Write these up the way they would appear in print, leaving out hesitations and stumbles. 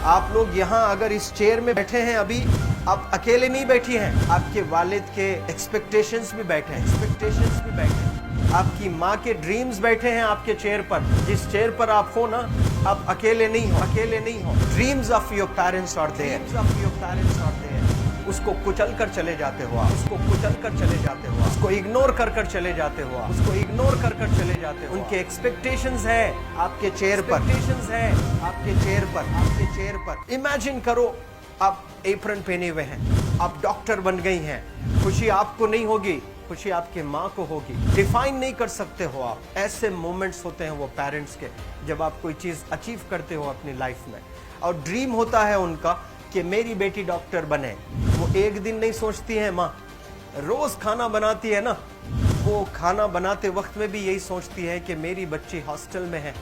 आप लोग यहाँ अगर इस चेयर में बैठे हैं अभी, आप अकेले नहीं बैठी हैं, आपके वालिद के एक्सपेक्टेशंस भी बैठे हैं, आपकी माँ के ड्रीम्स बैठे हैं आपके चेयर पर। जिस चेयर पर आप हो ना, आप अकेले नहीं हो। Dreams of your parents are there, उसको कुचल कर चले जाते हो आप, उसको इग्नोर कर चले जाते हो, उनके एक्सपेक्टेशंस है आपके चेयर पर, इमेजिन करो आप एप्रन पहने हुए हैं, आप डॉक्टर बन गई हैं, खुशी आपको नहीं होगी, खुशी आपके माँ को होगी। डिफाइन नहीं कर सकते हो आप। ऐसे मोमेंट्स होते हैं वो पेरेंट्स के, जब आप कोई चीज अचीव करते हो अपनी लाइफ में, और ड्रीम होता है उनका कि मेरी बेटी डॉक्टर बने। वो एक दिन नहीं सोचती है माँ, रोज खाना बनाती है ना, वो खाना बनाते वक्त में भी यही सोचती है कि मेरी बच्ची हॉस्टल में है,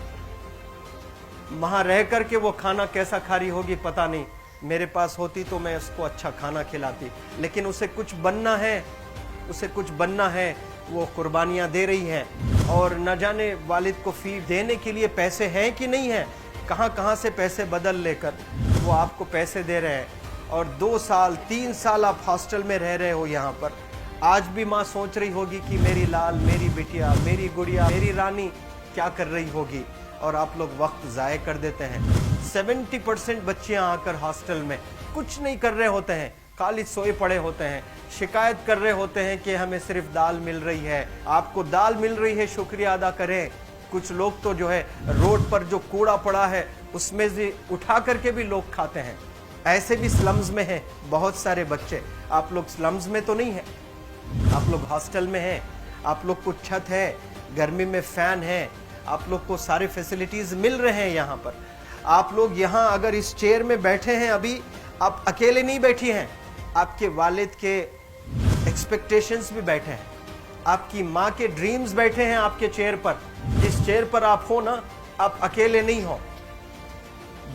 वहां रह करके वो खाना कैसा खा रही होगी पता नहीं, मेरे पास होती तो मैं उसको अच्छा खाना खिलाती। लेकिन उसे कुछ बनना है, वो कुर्बानियां दे रही है, और न जाने वालिद को फी देने के लिए पैसे हैं कि नहीं है, कहां से पैसे बदल लेकर वो आपको पैसे दे रहे हैं। और 2 साल 3 साल आप हॉस्टल में रह रहे हो यहाँ पर। आज भी माँ सोच रही होगी कि मेरी लाल, मेरी बिटिया, मेरी गुड़िया, मेरी रानी क्या कर रही होगी, और आप लोग वक्त ज़ाय कर देते हैं। 70% बच्चियां आकर हॉस्टल में कुछ नहीं कर रहे होते हैं, खाली सोए पड़े होते हैं, शिकायत कर रहे होते हैं कि हमें सिर्फ दाल मिल रही है। आपको दाल मिल रही है, शुक्रिया अदा करें। कुछ लोग तो जो है रोड पर जो कूड़ा पड़ा है उसमें से उठा करके भी लोग खाते हैं। ऐसे भी स्लम्स में हैं बहुत सारे बच्चे। आप लोग स्लम्स में तो नहीं है, आप लोग हॉस्टल में हैं, आप लोग को छत है, गर्मी में फैन है, आप लोग को सारे फैसिलिटीज मिल रहे हैं यहाँ पर। आप लोग यहाँ अगर इस चेयर में बैठे हैं अभी, आप अकेले नहीं बैठी हैं, आपके वालिद के एक्सपेक्टेशंस भी बैठे हैं, आपकी माँ के ड्रीम्स बैठे हैं आपके चेयर पर। जिस चेयर पर आप हो ना, आप अकेले नहीं हो।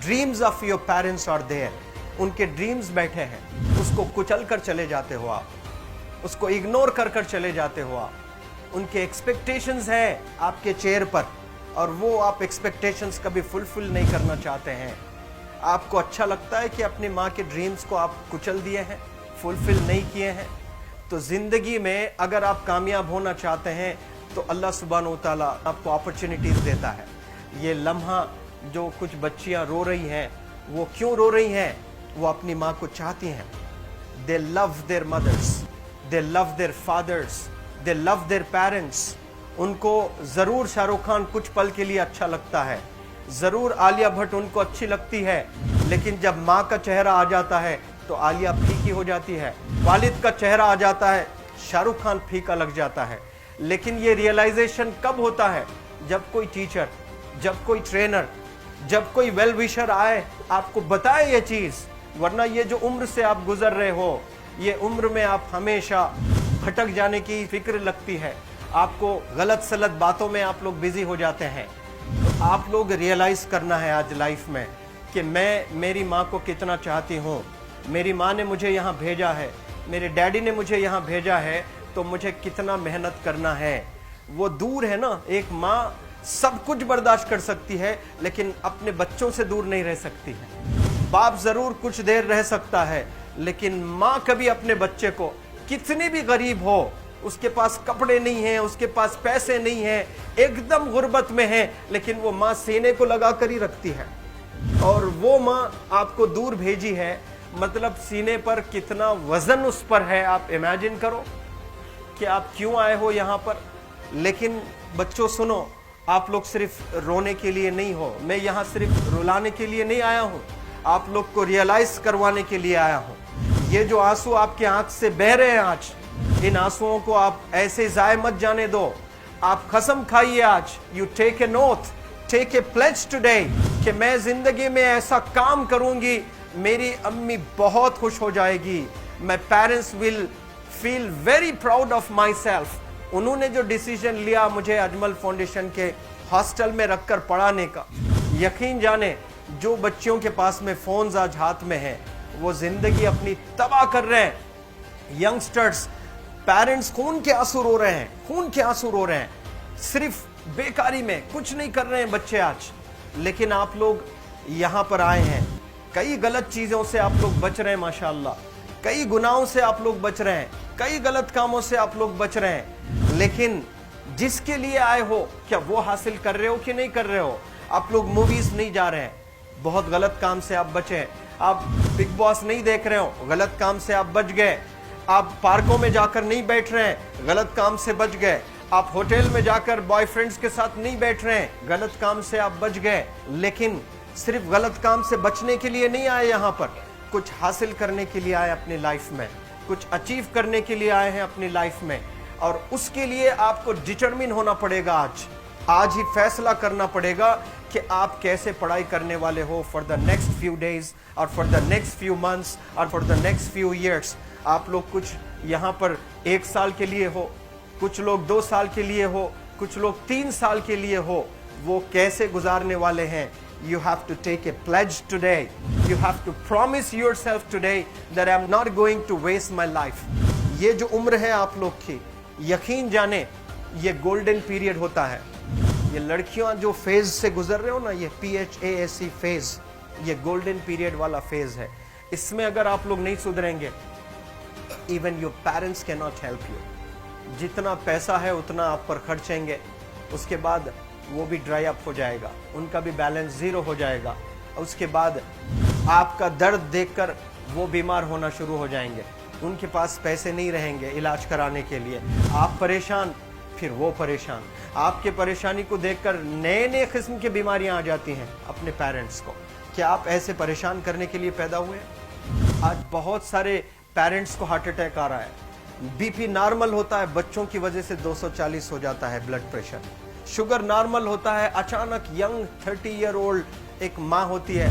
Dreams of your parents are there, उनके ड्रीम्स बैठे हैं, उसको कुचल कर चले जाते हो आप, उसको इग्नोर कर चले जाते हो आप। उनके एक्सपेक्टेशंस है आपके चेयर पर, और वो आप एक्सपेक्टेशंस कभी फुलफिल नहीं करना चाहते हैं। आपको अच्छा लगता है कि अपनी माँ के ड्रीम्स को आप कुचल दिए हैं, फुलफिल नहीं किए हैं। तो जिंदगी में अगर आप कामयाब होना चाहते हैं तो अल्लाह सुब्हानहू तआला आपको अपॉर्चुनिटीज देता है। ये लम्हा जो कुछ बच्चियां रो रही हैं, वो क्यों रो रही हैं? वो अपनी माँ को चाहती हैं। They love their mothers, they love their fathers, they love their parents. उनको जरूर शाहरुख खान कुछ पल के लिए अच्छा लगता है, जरूर आलिया भट्ट उनको अच्छी लगती है, लेकिन जब माँ का चेहरा आ जाता है तो आलिया फीकी हो जाती है। वालिद का चेहरा आ जाता है, शाहरुख खान फीका लग जाता है। लेकिन ये रियलाइजेशन कब होता है? जब कोई टीचर, जब कोई ट्रेनर, जब कोई वेल विशर आए, आपको बताए ये चीज। वरना ये जो उम्र से आप गुजर रहे हो, ये उम्र में आप हमेशा भटक जाने की फिक्र लगती है, आपको गलत सलत बातों में आप लोग बिजी हो जाते हैं। तो आप लोग रियलाइज करना है आज लाइफ में कि मैं मेरी माँ को कितना चाहती हूँ। मेरी माँ ने मुझे यहाँ भेजा है, मेरे डैडी ने मुझे यहाँ भेजा है, तो मुझे कितना मेहनत करना है। वो दूर है ना, एक माँ सब कुछ बर्दाश्त कर सकती है, लेकिन अपने बच्चों से दूर नहीं रह सकती है। बाप जरूर कुछ देर रह सकता है, लेकिन माँ कभी अपने बच्चे को, कितनी भी गरीब हो, उसके पास कपड़े नहीं हैं, उसके पास पैसे नहीं हैं, एकदम गुर्बत में है, लेकिन वो माँ सीने को लगा कर ही रखती है। और वो माँ आपको दूर भेजी है, मतलब सीने पर कितना वजन उस पर है। आप इमेजिन करो कि आप क्यों आए हो यहाँ पर। लेकिन बच्चों सुनो, आप लोग सिर्फ रोने के लिए नहीं हो, मैं यहाँ सिर्फ रुलाने के लिए नहीं आया हूँ, आप लोग को रियलाइज करवाने के लिए आया हूँ। ये जो आंसू आपके आंख से बह रहे हैं आज, इन आंसुओं को आप ऐसे जाए मत जाने दो। आप कसम खाइए आज, you take a note, take a pledge today, कि मैं जिंदगी में ऐसा काम करूंगी, मेरी अम्मी बहुत खुश हो जाएगी। My parents will feel very proud of my self. उन्होंने जो डिसीजन लिया मुझे अजमल फाउंडेशन के हॉस्टल में रखकर पढ़ाने का, यकीन जाने जो बच्चियों के पास में फोन्स आज हाथ में हैं, वो जिंदगी अपनी तबाह कर रहे हैं। यंगस्टर्स, पेरेंट्स खून के आंसू रो रहे हैं, खून के आंसू रो रहे हैं, सिर्फ बेकारी में कुछ नहीं कर रहे हैं बच्चे आज। लेकिन आप लोग यहाँ पर आए हैं कई गलत चीजों से आप लोग बच रहे हैं माशाल्लाह, कई गुनाहों से आप लोग बच रहे हैं, कई गलत कामों से आप लोग बच रहे हैं, लेकिन जिसके लिए आए हो क्या वो हासिल कर रहे हो कि नहीं कर रहे हो? आप लोग मूवीज नहीं जा रहे हैं, बहुत गलत काम से आप बचे हैं। आप बिग बॉस नहीं देख रहे हो, गलत काम से आप बच गए। आप पार्कों में जाकर नहीं बैठ रहे हैं, गलत काम से बच गए। आप होटल में जाकर बॉयफ्रेंड्स के साथ नहीं बैठ रहे हैं, गलत काम से आप बच गए। लेकिन सिर्फ गलत काम से बचने के लिए नहीं आए, यहाँ पर कुछ हासिल करने के लिए आए अपनी लाइफ में, कुछ अचीव करने के लिए आए हैं अपनी लाइफ में। और उसके लिए आपको डिटरमिन होना पड़ेगा। आज ही फैसला करना पड़ेगा कि आप कैसे पढ़ाई करने वाले हो for the next few days और for the next few months और for the next few years. आप लोग कुछ यहाँ पर 1 साल के लिए हो, कुछ लोग 2 साल के लिए हो, कुछ लोग 3 साल के लिए हो। वो कैसे गुजारने वाले हैं? You have to take a pledge today. You have to promise yourself today that I'm not going to waste my life. ये जो उम्र है आप लोग की, यकीन जाने ये गोल्डन पीरियड होता है। ये लड़कियां जो फेज से गुजर रहे हो ना, ये PHASE फेज, ये गोल्डन पीरियड वाला फेज है। इसमें अगर आप लोग नहीं सुधरेंगे, even your parents cannot help you. जितना पैसा है उतना आप पर खर्चेंगे, उसके बाद वो भी ड्राई अप हो जाएगा, उनका भी बैलेंस जीरो हो जाएगा। उसके बाद आपका दर्द देखकर वो बीमार होना शुरू हो जाएंगे, उनके पास पैसे नहीं रहेंगे इलाज कराने के लिए। आप परेशान, फिर वो परेशान। आपके परेशानी को देखकर नए नए किस्म की बीमारियां आ जाती हैं अपने पेरेंट्स को। क्या आप ऐसे परेशान करने के लिए पैदा हुए? आज बहुत सारे पेरेंट्स को हार्ट अटैक आ रहा है, BP नॉर्मल होता है, बच्चों की वजह से 240 हो जाता है ब्लड प्रेशर। शुगर नॉर्मल होता है, अचानक यंग 30 ईयर ओल्ड एक माँ होती है,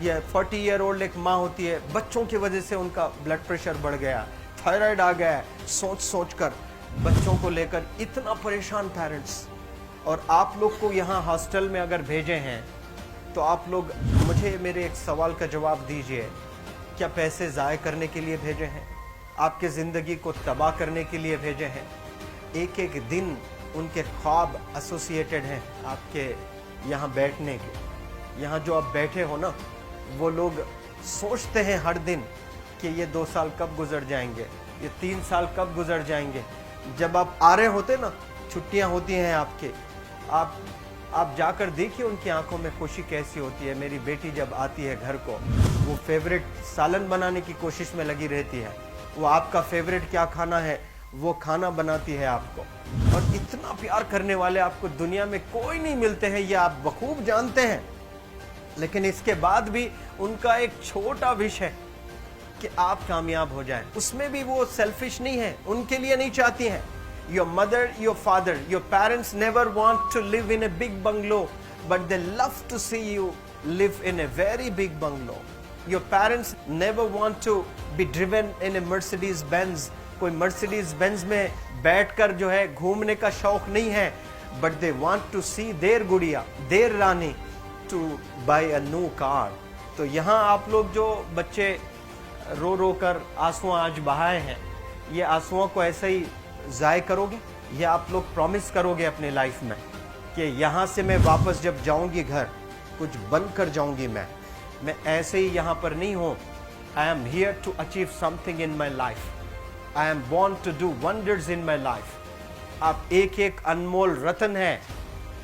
या 40 ईयर ओल्ड एक माँ होती है, बच्चों की वजह से उनका ब्लड प्रेशर बढ़ गया, थायराइड आ गया। सोच सोच कर बच्चों को लेकर इतना परेशान पेरेंट्स। और आप लोग को यहाँ हॉस्टल में अगर भेजे हैं तो आप लोग मुझे मेरे एक सवाल का जवाब दीजिए, क्या पैसे ज़ाय करने के लिए भेजे हैं? आपके ज़िंदगी को तबाह करने के लिए भेजे हैं? एक एक दिन उनके ख्वाब एसोसिएटेड हैं आपके यहाँ बैठने के। यहाँ जो आप बैठे हो ना, वो लोग सोचते हैं हर दिन कि ये 2 साल कब गुजर जाएंगे, ये 3 साल कब गुजर जाएंगे। जब आप आ रहे होते ना, छुट्टियाँ होती हैं आपके, आप जाकर देखिए उनकी आंखों में खुशी कैसी होती है। मेरी बेटी जब आती है घर को, वो फेवरेट सालन बनाने की कोशिश में लगी रहती है। वो आपका फेवरेट क्या खाना है वो खाना बनाती है आपको। और इतना प्यार करने वाले आपको दुनिया में कोई नहीं मिलते हैं, ये आप बखूब जानते हैं। लेकिन इसके बाद भी उनका एक छोटा विश है कि आप कामयाब हो जाएं। उसमें भी वो सेल्फिश नहीं है, उनके लिए नहीं चाहती हैं। Your mother, your father, your parents never want to live in a big bungalow, but they love to see you live in a very big bungalow. Your parents never want to be driven in a Mercedes Benz. कोई Mercedes Benz में बैठकर जो है घूमने का शौक नहीं है, but they want to see their gudiya, their rani to buy a new car. तो यहाँ आप लोग जो बच्चे रो रो कर आंसू आज बहाए हैं, ये आंसुओं को ऐसे ही ज़ाय करोगे? ये आप लोग प्रॉमिस करोगे अपने लाइफ में कि यहाँ से मैं वापस जब जाऊँगी घर, कुछ बन कर जाऊँगी। मैं ऐसे ही यहाँ पर नहीं हूँ। I am here to achieve something in my life. I am born to do wonders in my life. आप एक एक अनमोल रत्न हैं,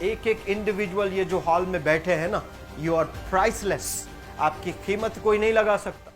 एक एक इंडिविजुअल ये जो हॉल में बैठे हैं ना, you are priceless. आपकी कीमत कोई नहीं लगा सकता।